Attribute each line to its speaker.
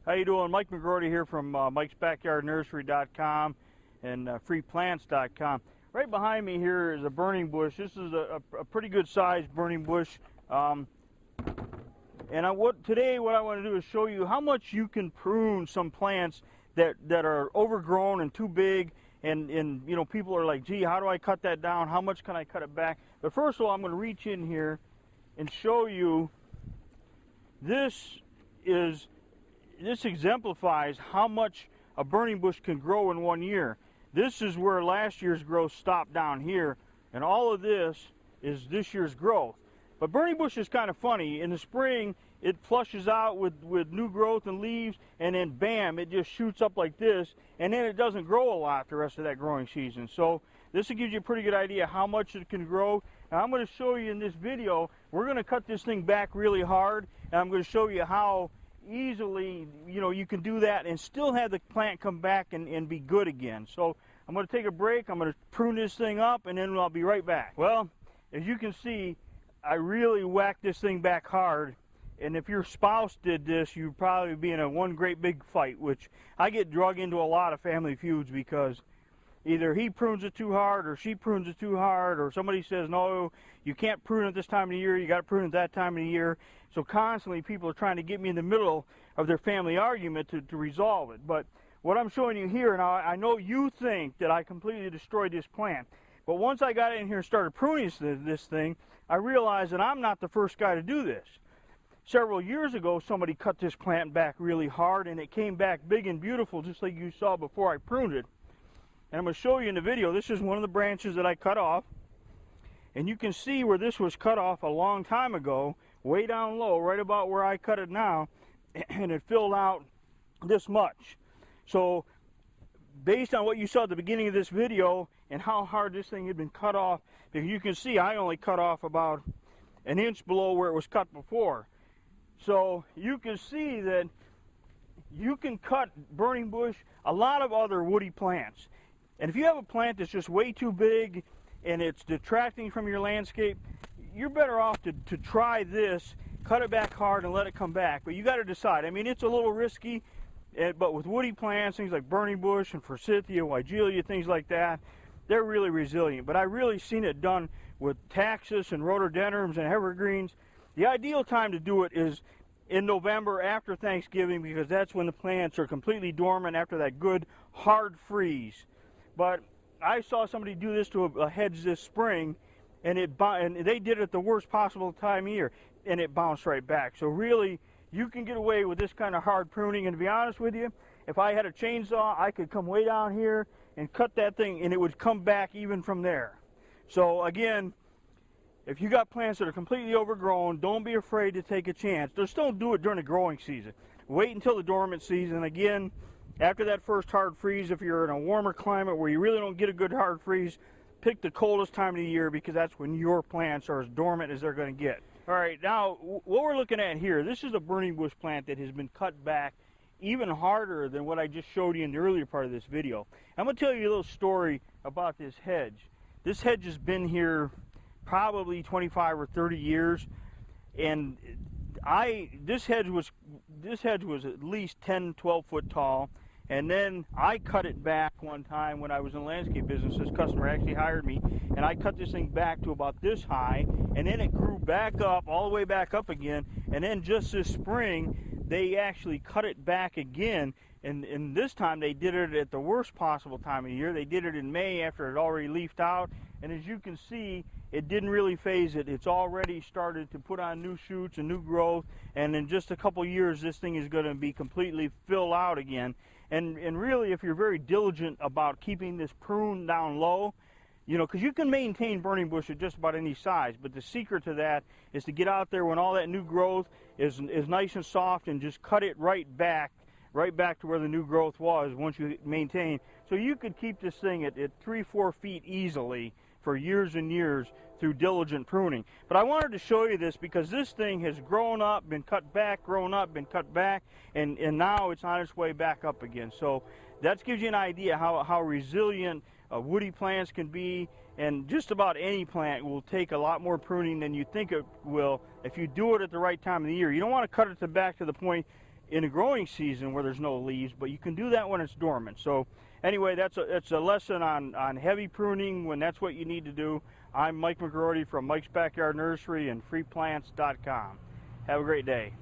Speaker 1: How you doing? Mike McGroarty here from mikesbackyardnursery.com and freeplants.com. Right behind me here is a burning bush. This is a pretty good sized burning bush. Today what I want to do is show you how much you can prune some plants that are overgrown and too big, and you know, people are like, gee, how do I cut that down? How much can I cut it back? But first of all, I'm going to reach in here and show you this exemplifies how much a burning bush can grow in 1 year. This is where last year's growth stopped down here, and all of this is this year's growth. But burning bush is kind of funny. In the spring, it flushes out with new growth and leaves, and then bam, it just shoots up like this, and then it doesn't grow a lot the rest of that growing season. So this will give you a pretty good idea how much it can grow. Now I'm going to show you in this video, we're going to cut this thing back really hard, and I'm going to show you how easily, you know, you can do that and still have the plant come back and be good again. So I'm going to take a break, I'm going to prune this thing up, and then I'll be right back. Well, as you can see, I really whacked this thing back hard, and if your spouse did this, you'd probably be in one great big fight, which I get drug into a lot of family feuds because either he prunes it too hard or she prunes it too hard, or somebody says, no, you can't prune it this time of the year, you got to prune it that time of the year. So constantly people are trying to get me in the middle of their family argument to resolve it. But what I'm showing you here, and I know you think that I completely destroyed this plant, but once I got in here and started pruning this thing, I realized that I'm not the first guy to do this. Several years ago, somebody cut this plant back really hard, and it came back big and beautiful, just like you saw before I pruned it. And I'm going to show you in the video, this is one of the branches that I cut off. And you can see where this was cut off a long time ago, way down low, right about where I cut it now, and it filled out this much. So based on what you saw at the beginning of this video and how hard this thing had been cut off, you can see I only cut off about an inch below where it was cut before. So you can see that you can cut burning bush, a lot of other woody plants. And if you have a plant that's just way too big and it's detracting from your landscape, you're better off to try this, cut it back hard and let it come back. But you got to decide. I mean, it's a little risky, but with woody plants, things like burning bush and forsythia, weigelia, things like that, they're really resilient. But I've really seen it done with taxus and rhododendrons and evergreens. The ideal time to do it is in November after Thanksgiving, because that's when the plants are completely dormant after that good hard freeze. But I saw somebody do this to a hedge this spring, and they did it at the worst possible time of year, and it bounced right back. So really, you can get away with this kind of hard pruning. And to be honest with you, if I had a chainsaw, I could come way down here and cut that thing, and it would come back even from there. So again, if you got plants that are completely overgrown, don't be afraid to take a chance. Just don't do it during the growing season. Wait until the dormant season. Again, after that first hard freeze, if you're in a warmer climate where you really don't get a good hard freeze, pick the coldest time of the year, because that's when your plants are as dormant as they're going to get. All right, now what we're looking at here, this is a burning bush plant that has been cut back even harder than what I just showed you in the earlier part of this video. I'm going to tell you a little story about this hedge. This hedge has been here probably 25 or 30 years, and this hedge was at least 10, 12 foot tall. And then I cut it back one time when I was in the landscape business. This customer actually hired me, and I cut this thing back to about this high, and then it grew back up, all the way back up again. And then just this spring, they actually cut it back again, and this time they did it at the worst possible time of the year. They did it in May after it already leafed out, and as you can see, it didn't really phase it. It's already started to put on new shoots and new growth, and in just a couple years, this thing is going to be completely filled out again. And really, if you're very diligent about keeping this prune down low, you know, because you can maintain burning bush at just about any size, but the secret to that is to get out there when all that new growth is nice and soft and just cut it right back to where the new growth was once you maintain. So you could keep this thing at 3-4 feet easily for years and years through diligent pruning. But I wanted to show you this because this thing has grown up, been cut back, grown up, been cut back, and now it's on its way back up again. So that gives you an idea how resilient woody plants can be, and just about any plant will take a lot more pruning than you think it will if you do it at the right time of the year. You don't want to cut it back to the point in a growing season where there's no leaves, but you can do that when it's dormant. So anyway, it's a lesson on heavy pruning when that's what you need to do. I'm Mike McGroarty from Mike's Backyard Nursery and freeplants.com. Have a great day.